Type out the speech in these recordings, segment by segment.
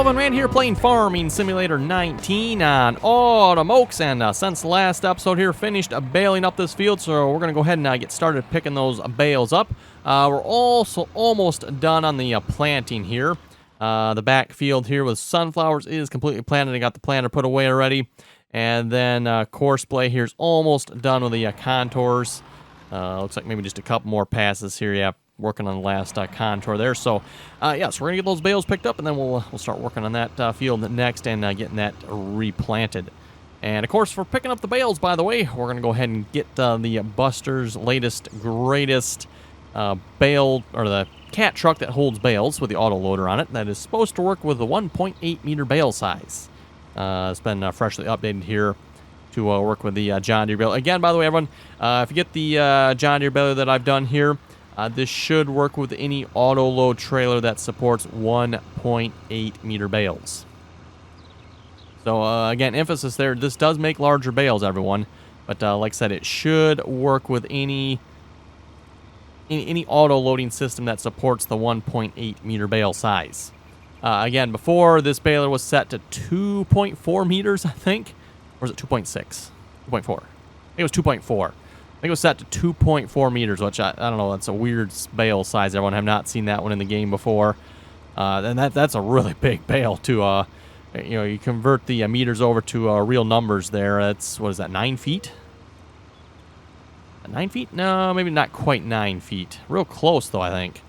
Plowing Man here playing Farming Simulator 19 on Automokes, and since the last episode here finished baling up this field, so we're going to go ahead and get started picking those bales up. We're also almost done on the planting here. The back field here with sunflowers is completely planted. I got the planter put away already. And then course play here is almost done with the contours. Looks like maybe just a couple more passes here. Yeah, working on the last contour there. So, yeah, so we're going to get those bales picked up, and then we'll start working on that field next and getting that replanted. And, of course, for picking up the bales, by the way, we're going to go ahead and get the Buster's latest, greatest bale, or the cat truck that holds bales with the auto loader on it. That is supposed to work with the 1.8 meter bale size. It's been freshly updated here to work with the John Deere baler. Again, by the way, everyone, if you get the John Deere baler that I've done here, this should work with any auto load trailer that supports 1.8 meter bales. So again, emphasis there, this does make larger bales, everyone. But like I said, it should work with any auto loading system that supports the 1.8 meter bale size. Again, before this baler was set to 2.4 meters, I think. Or was it 2.6? 2.4. I think it was 2.4. I think it was set to 2.4 meters, which I don't know. That's a weird bale size. Everyone have not seen that one in the game before. And that's a really big bale too. You convert the meters over to real numbers there. That's, what is that, 9 feet? 9 feet? No, maybe not quite 9 feet. Real close though, I think.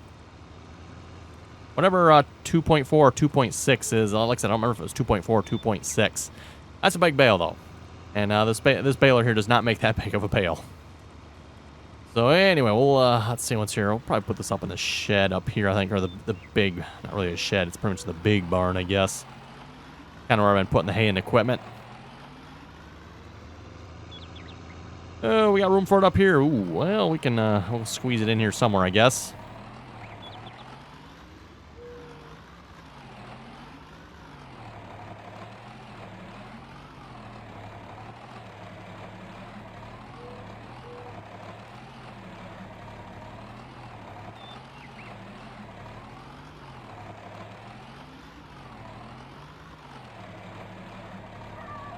Whatever 2.4 or 2.6 is, like I said, I don't remember if it was 2.4 or 2.6. That's a big bale, though. And this baler here does not make that big of a bale. So anyway, we'll, let's see what's here. We'll probably put this up in the shed up here, I think, or the big, not really a shed, it's pretty much the big barn, I guess. Kind of where I've been putting the hay and equipment. We got room for it up here. Ooh, well, we can, we'll squeeze it in here somewhere, I guess.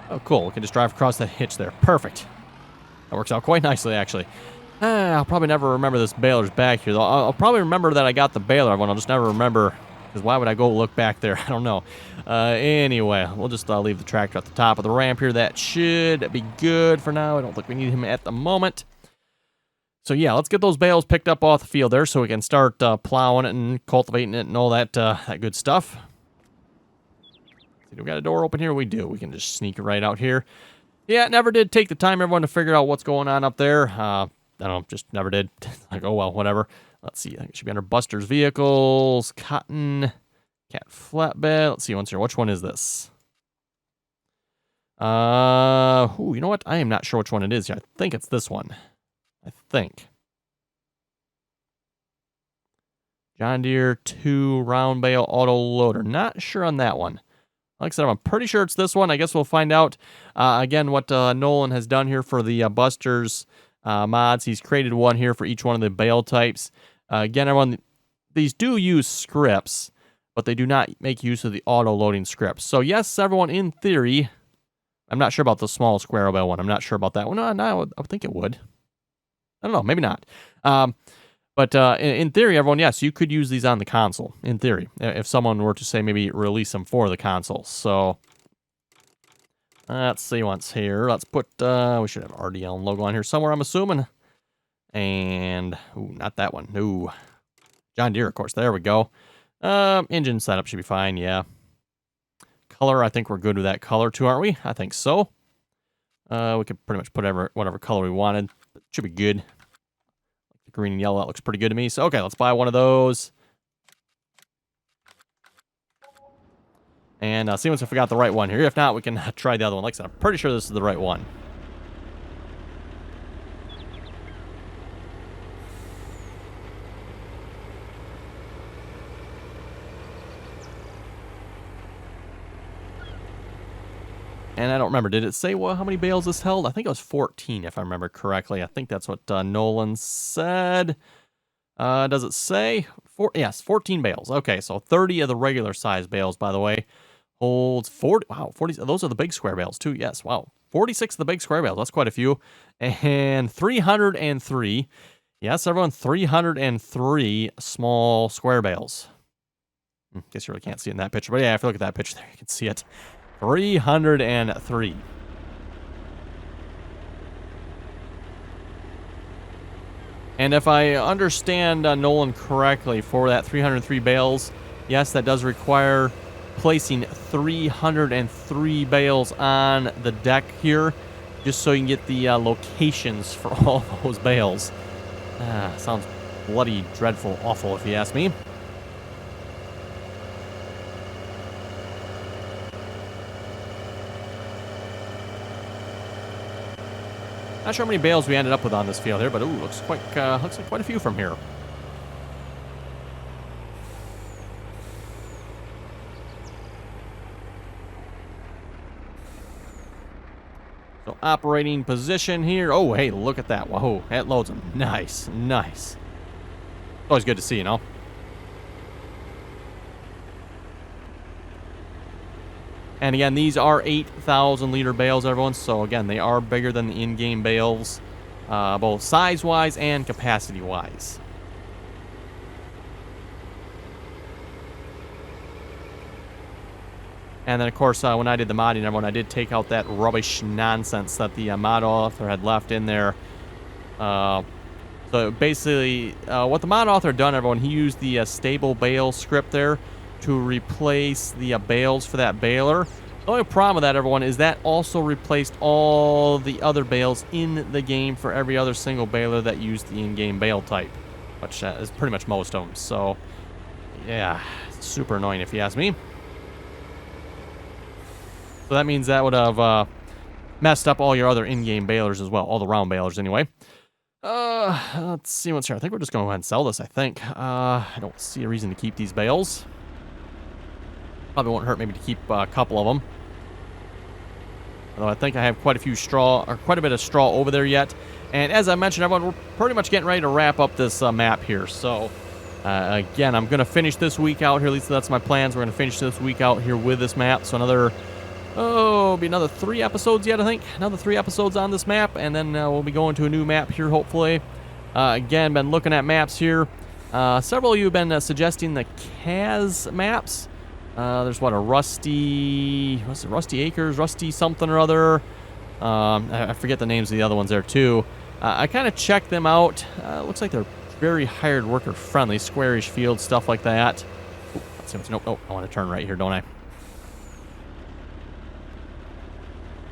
Oh, cool. We can just drive across that hitch there. Perfect. That works out quite nicely, actually. I'll probably never remember this baler's back here, though. I'll probably remember that I got the baler one. I'll just never remember, because why would I go look back there? I don't know. Anyway, we'll just leave the tractor at the top of the ramp here. That should be good for now. I don't think we need him at the moment. So, yeah, let's get those bales picked up off the field there so we can start plowing it and cultivating it and all that, that good stuff. Do we got a door open here? We do. We can just sneak right out here. Yeah, never did take the time, everyone, to figure out what's going on up there. I don't know, just never did. Like, oh, well, whatever. Let's see. I think it should be under Buster's Vehicles, Cotton, Cat Flatbed. Let's see once here. Which one is this? Ooh, you know what? I am not sure which one it is here. I think it's this one. I think. John Deere 2 round bale auto loader. Not sure on that one. Like I said, I'm pretty sure it's this one. I guess we'll find out, again, what Nolan has done here for the Buster's mods. He's created one here for each one of the bale types. Again, everyone, these do use scripts, but they do not make use of the auto-loading scripts. So, yes, everyone, in theory, I'm not sure about the small square bale one. I'm not sure about that one. No, I would think it would. I don't know. Maybe not. But in theory, everyone, yes, you could use these on the console, in theory, if someone were to say maybe release them for the console. So, let's see what's here. Let's put, we should have RDAllen logo on here somewhere, I'm assuming. And, ooh, not that one. Ooh, John Deere, of course. There we go. Engine setup should be fine, yeah. Color, I think we're good with that color too, aren't we? I think so. We could pretty much put whatever color we wanted. It should be good. Green and yellow, that looks pretty good to me. So, okay, let's buy one of those. And see once if we got the right one here. If not, we can try the other one. Like I said, I'm pretty sure this is the right one. And I don't remember, did it say how many bales this held? I think it was 14, if I remember correctly. I think that's what Nolan said. Does it say? Yes, 14 bales. Okay, so 30 of the regular size bales, by the way. Holds 40. Wow, 40. Those are the big square bales too. Yes, wow. 46 of the big square bales. That's quite a few. And 303. Yes, everyone, 303 small square bales. Guess you really can't see it in that picture. But yeah, if you look at that picture there, you can see it. 303. And if I understand Nolan correctly, for that 303 bales, yes, that does require placing 303 bales on the deck here, just so you can get the locations for all those bales. Sounds bloody dreadful, awful if you ask me. Not sure how many bales we ended up with on this field here, but ooh, looks like quite a few from here. So operating position here. Oh, hey, look at that. Whoa, that loads them. Nice, nice. Always good to see, you know. And again, these are 8,000 liter bales, everyone. So again, they are bigger than the in-game bales, both size-wise and capacity-wise. And then, of course, when I did the modding, everyone, I did take out that rubbish nonsense that the mod author had left in there. So basically, what the mod author had done, everyone, he used the stable bale script there to replace the bales for that baler. The only problem with that, everyone, is that also replaced all the other bales in the game for every other single baler that used the in-game bale type, which is pretty much most of them. So, yeah, super annoying if you ask me. So that means that would have messed up all your other in-game balers as well, all the round balers anyway. Let's see what's here. I think we're just going to go ahead and sell this, I think. I don't see a reason to keep these bales. Probably won't hurt maybe to keep a couple of them. Although I think I have quite a few straw, or quite a bit of straw over there yet. And as I mentioned, everyone, we're pretty much getting ready to wrap up this map here. So, again, I'm going to finish this week out here. At least that's my plans. We're going to finish this week out here with this map. So it'll be another 3 episodes yet, I think. Another 3 episodes on this map. And then we'll be going to a new map here, hopefully. Again, been looking at maps here. Several of you have been suggesting the Kaz maps. There's what, a Rusty Acres, Rusty something or other. I forget the names of the other ones there too. I kind of checked them out. Looks like they're very hired worker friendly, squarish fields, stuff like that. Ooh, let's see what's, nope, I want to turn right here, don't I?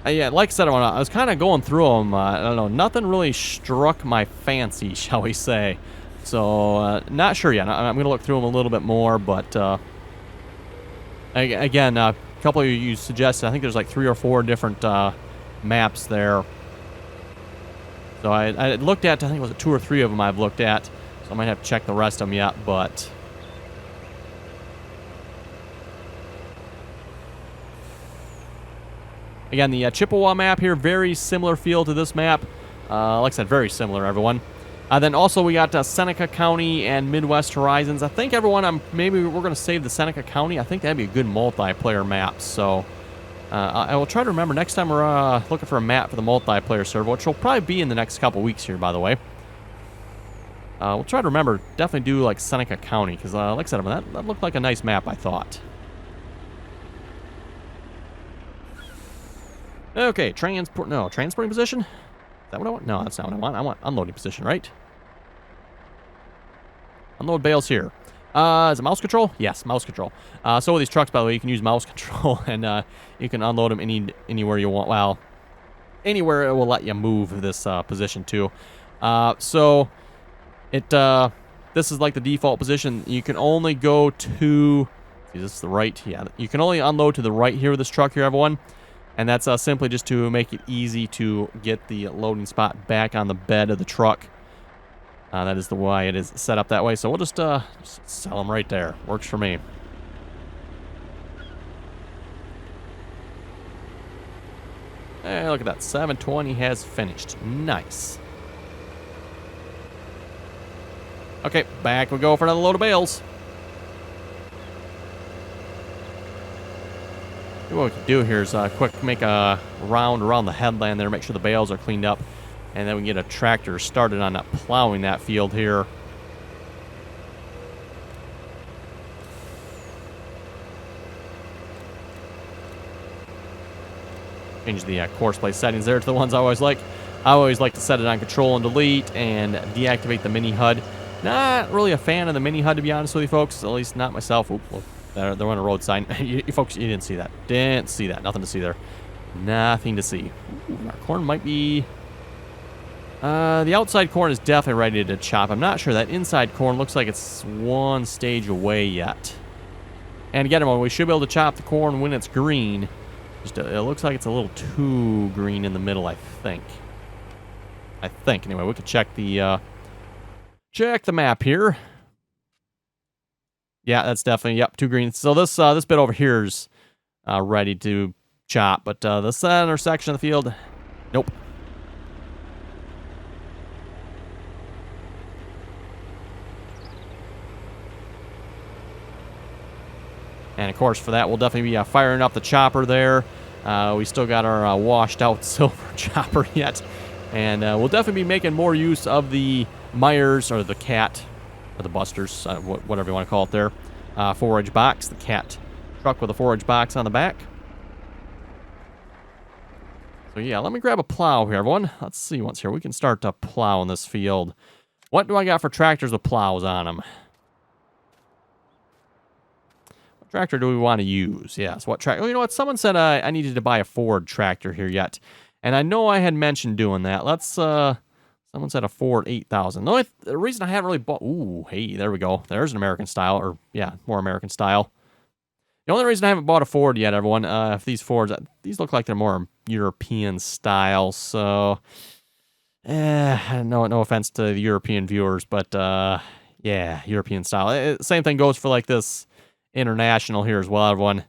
Yeah, like I said, I was kind of going through them. I don't know, nothing really struck my fancy, shall we say. So, not sure yet. I'm going to look through them a little bit more, but again, a couple of you suggested, I think there's like 3 or 4 different maps there. So I looked at, I think it was 2 or 3 of them I've looked at. So I might have to check the rest of them yet, but again, the Chippewa map here, very similar feel to this map. Like I said, very similar, everyone. Then also we got Seneca County and Midwest Horizons. I think, everyone, maybe we're going to save the Seneca County. I think that'd be a good multiplayer map. So I will try to remember next time we're looking for a map for the multiplayer server, which will probably be in the next couple weeks here, by the way. We'll try to remember, definitely do like Seneca County, because like I said, that looked like a nice map, I thought. Okay, transporting position? Is that what I want? No, that's not what I want. I want unloading position, right? Unload bales here. Is it mouse control? Yes, mouse control. So with these trucks, by the way, you can use mouse control, and you can unload them anywhere you want. Well, anywhere it will let you move this position to. So this is like the default position. You can only go to, see, this is the right, yeah, you can only unload to the right here with this truck here, everyone. And that's simply just to make it easy to get the loading spot back on the bed of the truck. That is the way it is set up that way. So we'll just sell them right there. Works for me. Hey, look at that. 720 has finished. Nice. Okay, back we go for another load of bales. What we can do here is make a round around the headland there, make sure the bales are cleaned up, and then we can get a tractor started on plowing that field here. Change the course play settings there to the ones I always like. I always like to set it on control and delete and deactivate the mini HUD. Not really a fan of the mini HUD, to be honest with you folks, at least not myself. Oop, look, they're on a road sign. you folks, you didn't see that. Didn't see that. Nothing to see there. Nothing to see. Ooh, our corn might be... the outside corn is definitely ready to chop. I'm not sure. That inside corn looks like it's one stage away yet. And again, we should be able to chop the corn when it's green. Just, it looks like it's a little too green in the middle, I think. Anyway, we could check the map here. Yeah, that's definitely, yep, too green. So this bit over here is ready to chop, but the center section of the field, nope. And of course, for that, we'll definitely be firing up the chopper there. We still got our washed out silver chopper yet. And we'll definitely be making more use of the Myers, or the cat, or the Busters, whatever you want to call it there. 4-edge box, the cat truck with a 4-edge box on the back. So yeah, let me grab a plow here, everyone. Let's see what's here. We can start to plow in this field. What do I got for tractors with plows on them? What tractor do we want to use? Yes, what tractor? Well, you know what? Someone said I needed to buy a Ford tractor here yet. And I know I had mentioned doing that. Let's, someone said a Ford 8000. The reason I haven't really bought... Ooh, hey, there we go. There's an American style, or, yeah, more American style. The only reason I haven't bought a Ford yet, everyone, if these Fords... These look like they're more European style, so... no offense to the European viewers, but, yeah, European style. Same thing goes for, like, this international here as well, everyone.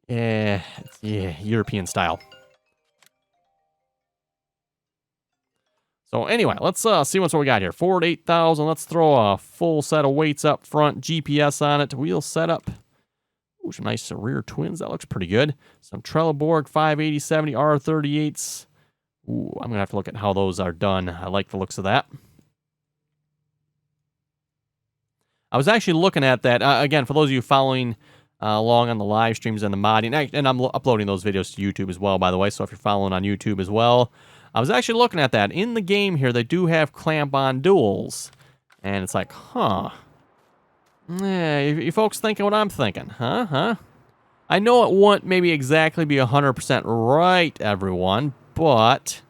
Yeah, European style. So anyway, let's see what we got here. Ford 8000. Let's throw a full set of weights up front. GPS on it. Wheel setup. Ooh, some nice rear twins. That looks pretty good. Some Trelleborg 580/70 R38s. Ooh, I'm going to have to look at how those are done. I like the looks of that. I was actually looking at that. Again, for those of you following along on the live streams and the modding. And I'm uploading those videos to YouTube as well, by the way. So if you're following on YouTube as well. I was actually looking at that. In the game here, they do have clamp-on duals. And it's like, huh. Yeah, you folks thinking what I'm thinking, huh? I know it won't maybe exactly be 100% right, everyone, but...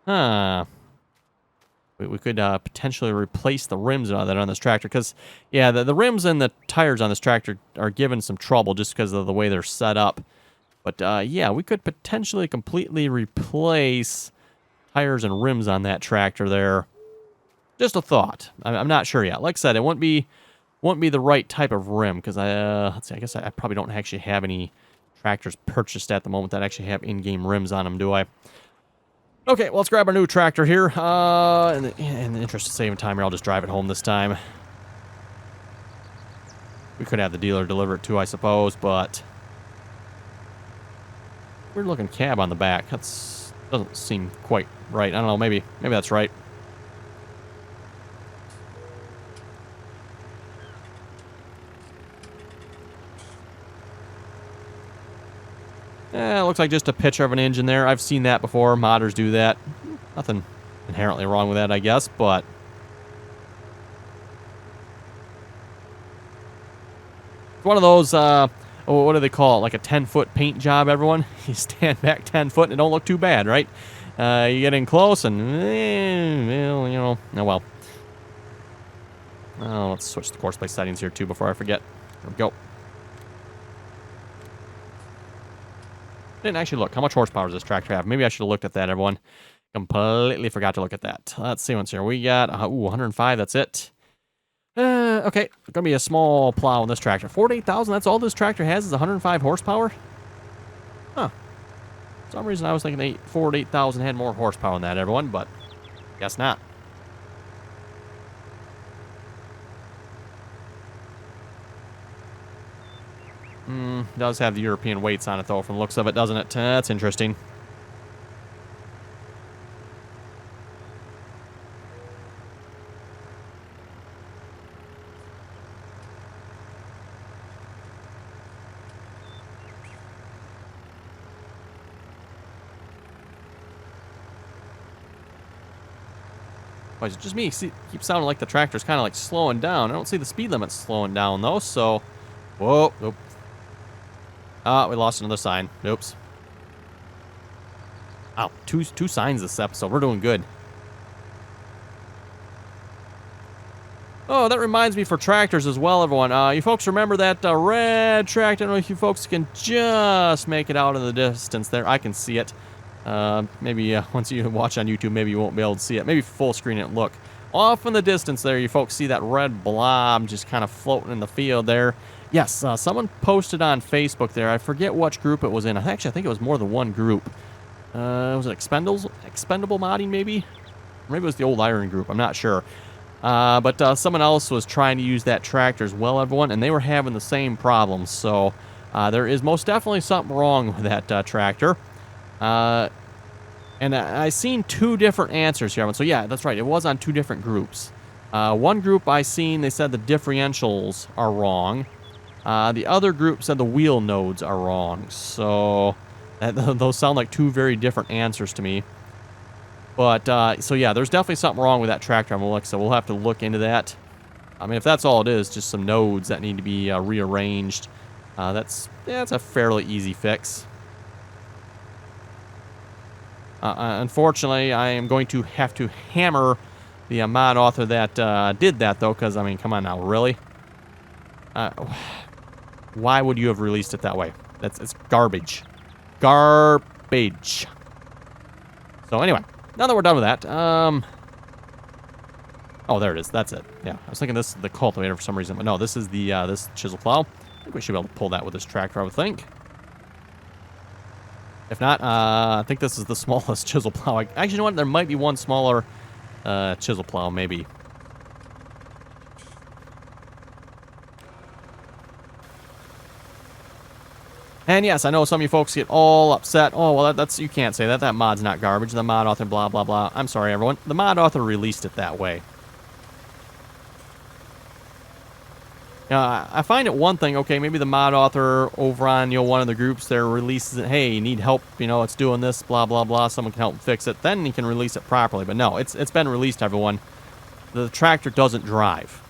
Huh. We could potentially replace the rims that are on this tractor. Because, yeah, the rims and the tires on this tractor are giving some trouble just because of the way they're set up. But, yeah, we could potentially completely replace tires and rims on that tractor there. Just a thought. I'm not sure yet. Like I said, it won't be the right type of rim, because let's see, I guess I probably don't actually have any tractors purchased at the moment that actually have in-game rims on them, do I? Okay, well, let's grab our new tractor here. In the interest of saving time here, I'll just drive it home this time. We could have the dealer deliver it too, I suppose, but... Weird looking cab on the back. Doesn't seem quite right. I don't know, maybe that's right. It looks like just a picture of an engine there. I've seen that before. Modders do that. Nothing inherently wrong with that, I guess, but... It's one of those, what do they call it? Like a 10-foot paint job, everyone? You stand back 10 foot and it don't look too bad, right? You get in close and, well, you know, oh well. Oh, let's switch the course play settings here, too, before I forget. There we go. Didn't actually look. How much horsepower does this tractor have? Maybe I should have looked at that, everyone. Completely forgot to look at that. Let's see what's here. We got, 105, that's it. Okay, gonna be a small plow on this tractor. Ford 8000, that's all this tractor has is 105 horsepower? Huh. For some reason I was thinking Ford 8000 had more horsepower than that, everyone, but guess not. It does have the European weights on it, though, from the looks of it, doesn't it? That's interesting. Oh, is it just me? See, keeps sounding like the tractor's kind of like slowing down. I don't see the speed limit slowing down, though, so... Whoa, nope. Ah, we lost another sign. Oops. Wow, two signs this episode. We're doing good. Oh, that reminds me for tractors as well, everyone. You folks remember that red tractor? I don't know if you folks can just make it out in the distance there. I can see it. Maybe once you watch on YouTube, maybe you won't be able to see it. Maybe full screen it. Look, off in the distance there, you folks see that red blob just kind of floating in the field there. Yes, someone posted on Facebook there. I forget which group it was in. Actually, I think it was more than one group. Was it Expendable Modding, maybe? Or maybe it was the Old Iron group. I'm not sure. But someone else was trying to use that tractor as well, everyone, and they were having the same problems. So there is most definitely something wrong with that tractor. And I seen two different answers here. So yeah, that's right. It was on two different groups. One group I seen, they said the differentials are wrong. The other group said the wheel nodes are wrong. So those sound like two very different answers to me. But so yeah, there's definitely something wrong with that tractor, Alexa. So we'll have to look into that. I mean, if that's all it is, just some nodes that need to be rearranged. That's a fairly easy fix. Unfortunately, I am going to have to hammer the mod author that did that, though, because, I mean, come on now, really? Why would you have released it that way? It's garbage. Garbage. So, anyway, now that we're done with that, oh, there it is. That's it. Yeah, I was thinking this is the cultivator for some reason, but no, this is the this chisel plow. I think we should be able to pull that with this tractor, I would think. If not, I think this is the smallest chisel plow. Actually, you know what? There might be one smaller chisel plow, maybe. And yes, I know some of you folks get all upset. Oh, well, that's you can't say that. That mod's not garbage. The mod author, blah, blah, blah. I'm sorry, everyone. The mod author released it that way. I find it one thing, okay, maybe the mod author over on, one of the groups there releases it, hey, you need help, it's doing this, blah, blah, blah, someone can help fix it, then he can release it properly. But no, it's been released, everyone. The tractor doesn't drive.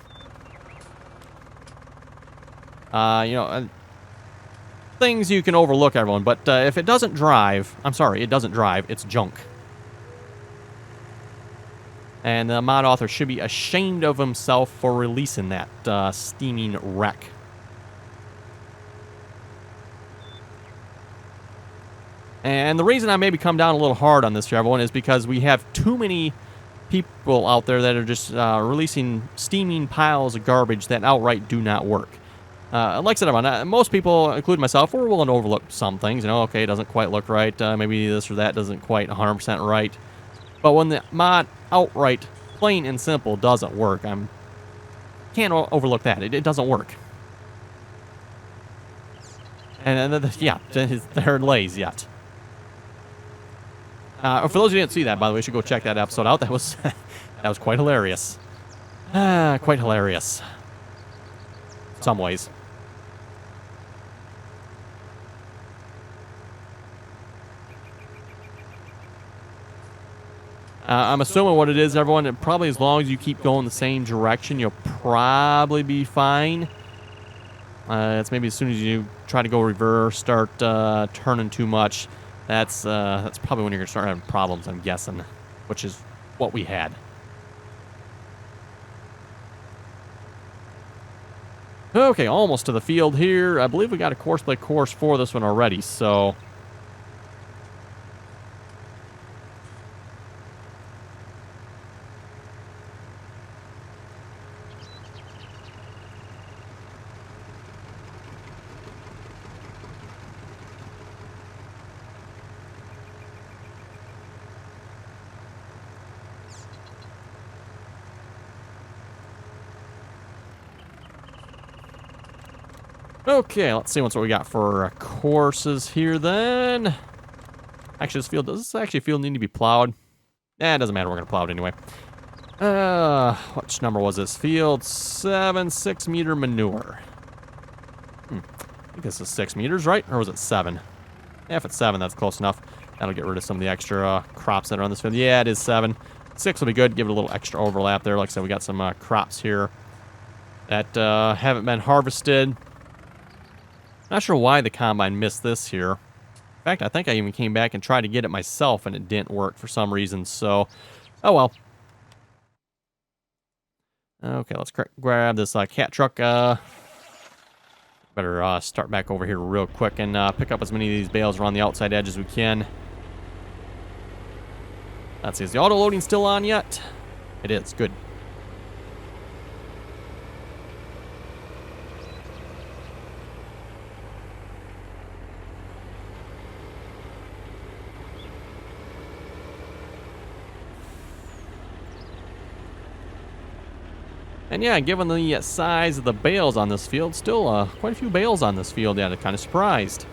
Things you can overlook, everyone, but if it doesn't drive, I'm sorry, it doesn't drive, it's junk. And the mod author should be ashamed of himself for releasing that steaming wreck. And the reason I maybe come down a little hard on this, everyone, is because we have too many people out there that are just releasing steaming piles of garbage that outright do not work. Like I said, everyone, most people, including myself, we're willing to overlook some things. Okay, it doesn't quite look right. Maybe this or that doesn't quite 100% right. But when the mod outright, plain and simple, doesn't work, can't overlook that. It doesn't work. And yeah, there it lays yet. For those who didn't see that, by the way, you should go check that episode out. That was that was quite hilarious. Quite hilarious. In some ways. I'm assuming what it is, everyone, probably as long as you keep going the same direction, you'll probably be fine. It's maybe as soon as you try to go reverse, start turning too much, that's probably when you're going to start having problems, I'm guessing, which is what we had. Okay, almost to the field here. I believe we got a course by course for this one already, so... Okay, let's see what we got for courses here then. Actually, does this actually field need to be plowed? Eh, it doesn't matter, we're gonna plow it anyway. Which number was this? Field 7, 6 meter manure. I think this is 6 meters, right? Or was it 7? Yeah, if it's 7, that's close enough. That'll get rid of some of the extra crops that are on this field. Yeah, it is 7. 6 will be good. Give it a little extra overlap there. Like I said, we got some crops here that haven't been harvested. Not sure why the combine missed this here. In fact, I think I even came back and tried to get it myself, and it didn't work for some reason. So, oh well. Okay, let's grab this cat truck. Better start back over here real quick and pick up as many of these bales around the outside edge as we can. Let's see, is the auto loading still on yet? It is, good. And yeah, given the size of the bales on this field, still quite a few bales on this field. Yeah, I'm kind of surprised.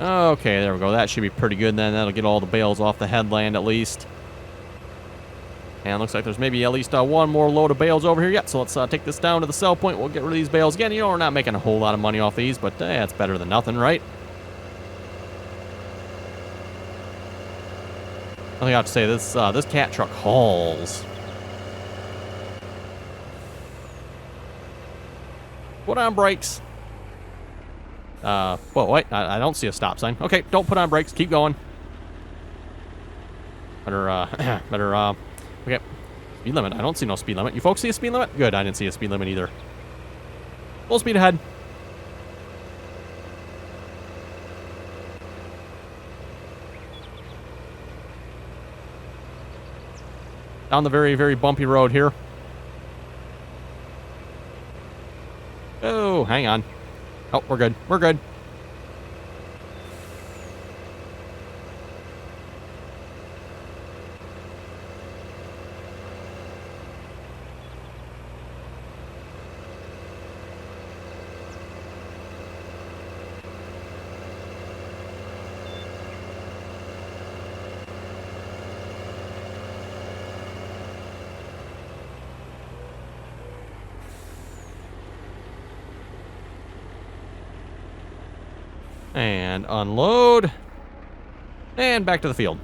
Okay, there we go. That should be pretty good then. That'll get all the bales off the headland at least. And looks like there's maybe at least one more load of bales over here yet. So let's take this down to the sell point. We'll get rid of these bales again. You know, we're not making a whole lot of money off these, but it's better than nothing, right? I have to say, this cat truck hauls. Put on brakes. Well, wait, I don't see a stop sign. Okay, don't put on brakes. Keep going. Better, okay. Speed limit. I don't see no speed limit. You folks see a speed limit? Good, I didn't see a speed limit either. Full speed ahead. Down the very, very bumpy road here. Oh, hang on. Oh, we're good. We're good. And unload. And back to the field.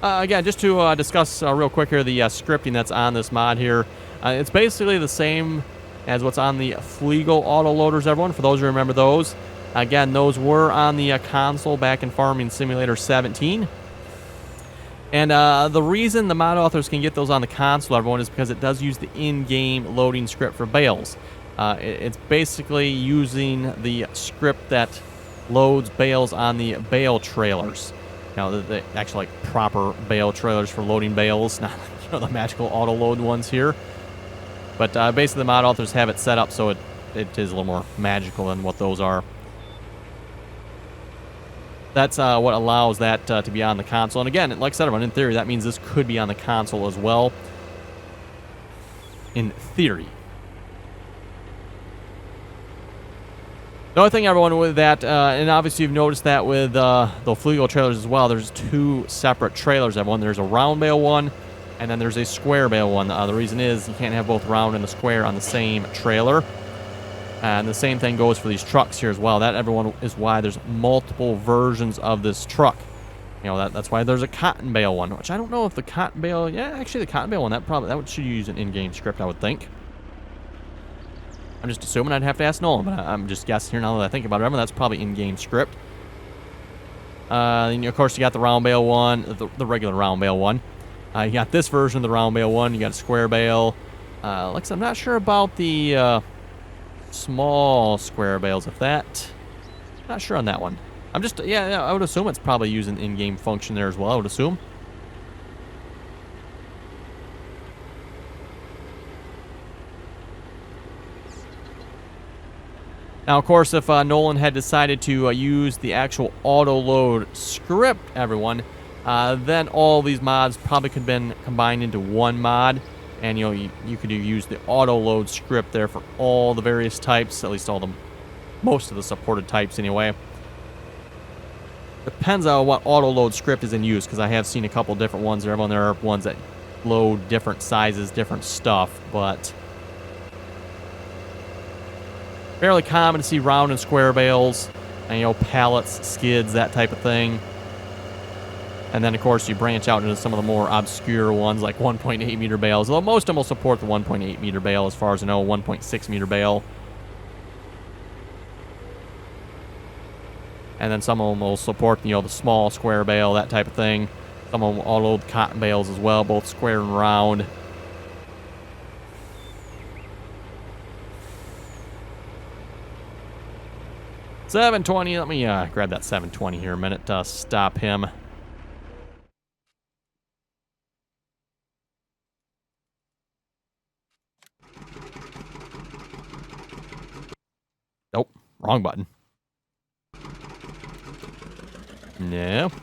Again, just to discuss real quick here the scripting that's on this mod here. It's basically the same as what's on the Fleagle autoloaders, everyone, for those who remember those. Again, those were on the console back in Farming Simulator 17. And the reason the mod authors can get those on the console, everyone, is because it does use the in-game loading script for bales. It's basically using the script that loads bales on the bale trailers. Now, the actual like proper bale trailers for loading bales, not the magical auto load ones here. But basically, the mod authors have it set up so it is a little more magical than what those are. That's what allows that to be on the console. And again, like I said, everyone, in theory, that means this could be on the console as well. In theory. The only thing, everyone, with that, and obviously you've noticed that with the Fleagle trailers as well, there's two separate trailers, everyone. There's a round bale one, and then there's a square bale one. The reason is you can't have both round and the square on the same trailer. And the same thing goes for these trucks here as well. That, everyone, is why there's multiple versions of this truck. You know, that's why there's a cotton bale one, which I don't know if the cotton bale... Yeah, actually, the cotton bale one, that should use an in-game script, I would think. I'm just assuming. I'd have to ask Nolan, but I'm just guessing here now that I think about it. Remember, that's probably in-game script. Then, of course, you got the round bale one, the regular round bale one. You got this version of the round bale one. You got a square bale. Like I said, I'm not sure about the... small square bales, if that... Not sure on that one. I'm just... Yeah, I would assume it's probably using in-game function there as well, I would assume. Now, of course, if Nolan had decided to use the actual auto-load script, everyone, then all these mods probably could have been combined into one mod. And, you could use the auto-load script there for all the various types, at least most of the supported types anyway. Depends on what auto-load script is in use, because I have seen a couple different ones. There are ones that load different sizes, different stuff, but fairly common to see round and square bales, and pallets, skids, that type of thing. And then, of course, you branch out into some of the more obscure ones, like 1.8 meter bales, although most of them will support the 1.8 meter bale, as far as I know, 1.6 meter bale. And then some of them will support, the small square bale, that type of thing. Some of them will load cotton bales as well, both square and round. $720. Let me grab that $720 here a minute to stop him. Nope, wrong button. No. What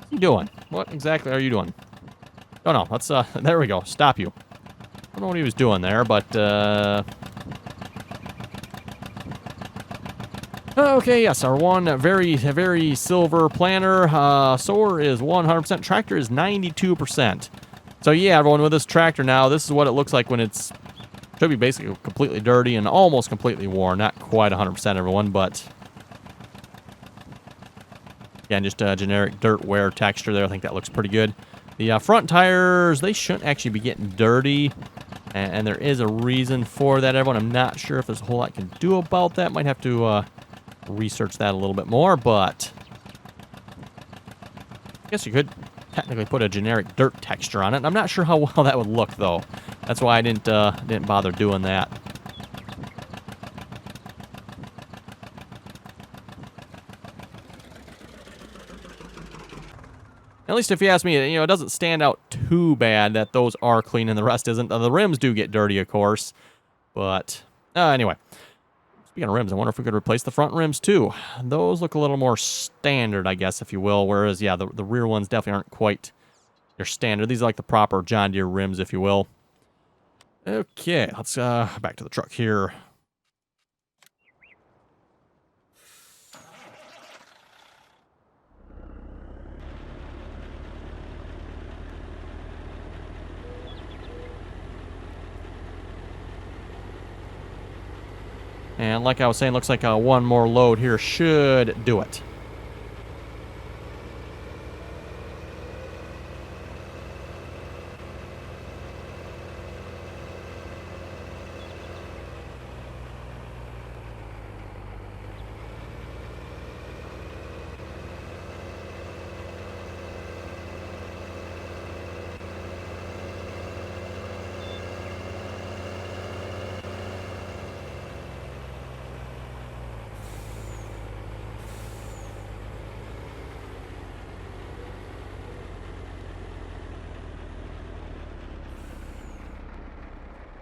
are you doing? What exactly are you doing? Oh no, let's there we go. Stop you. I don't know what he was doing there, but okay, yes, our one very silver planter. Sower is 100%. Tractor is 92%. So yeah, everyone, with this tractor now, this is what it looks like when it's should be basically completely dirty and almost completely worn. Not quite 100%, everyone, but again, just a generic dirt wear texture there. I think that looks pretty good. The front tires, they shouldn't actually be getting dirty, and there is a reason for that, everyone. I'm not sure if there's a whole lot I can do about that. Might have to research that a little bit more, but I guess you could technically put a generic dirt texture on it. I'm not sure how well that would look, though. That's why I didn't bother doing that. At least if you ask me, it doesn't stand out too bad that those are clean and the rest isn't. The rims do get dirty, of course. But anyway, speaking of rims, I wonder if we could replace the front rims too. Those look a little more standard, I guess, if you will. Whereas, yeah, the rear ones definitely aren't quite your standard. These are like the proper John Deere rims, if you will. Okay, let's back to the truck here. And like I was saying, looks like one more load here should do it.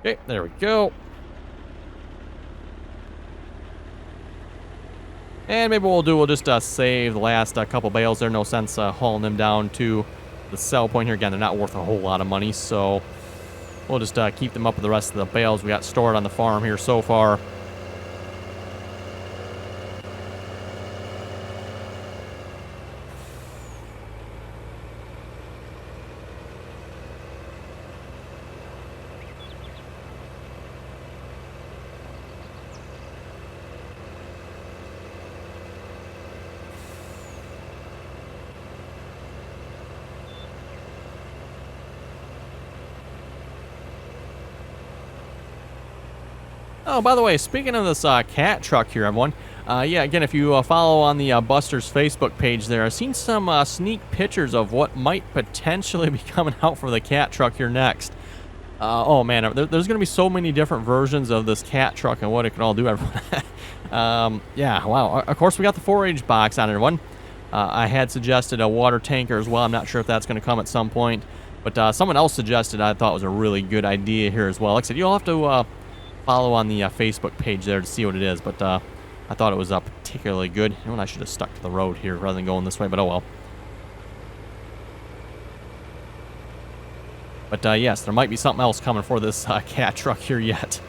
Okay, there we go. And maybe what we'll just save the last couple bales there. No sense hauling them down to the sell point here. Again, they're not worth a whole lot of money, so we'll just keep them up with the rest of the bales we got stored on the farm here so far. Oh, by the way, speaking of this cat truck here, everyone, yeah, again, if you follow on the Buster's Facebook page there, I've seen some sneak pictures of what might potentially be coming out for the cat truck here next. Oh, man, there's going to be so many different versions of this cat truck and what it can all do, everyone. Yeah, wow. Of course, we got the 4-H box on it, everyone. I had suggested a water tanker as well. I'm not sure if that's going to come at some point. But someone else suggested I thought was a really good idea here as well. Like I said, you'll have to follow on the Facebook page there to see what it is. But I thought it was particularly good. You know what? I should have stuck to the road here rather than going this way, but oh well. But yes, there might be something else coming for this cat truck here yet.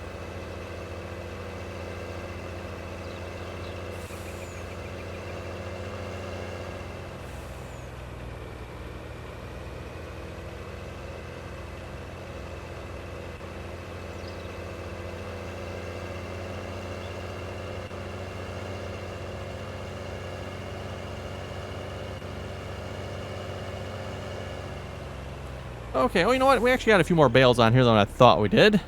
Okay, oh, you know what? We actually got a few more bales on here than I thought we did.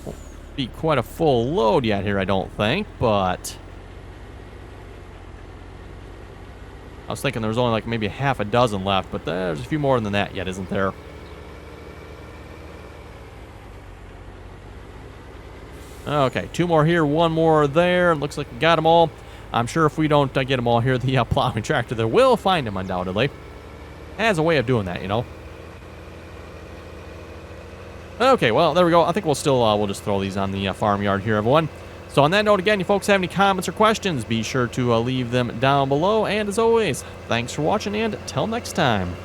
Won't be quite a full load yet here, I don't think, but... I was thinking there was only like maybe half a dozen left, but there's a few more than that yet, isn't there? Okay, 2 more here, 1 more there. Looks like we got them all. I'm sure if we don't get them all here, the plowing tractor there will find them undoubtedly. Has a way of doing that, you know. Okay, well, there we go. I think we'll just throw these on the farmyard here, everyone. So on that note, again, you folks have any comments or questions, be sure to leave them down below. And as always, thanks for watching, and till next time.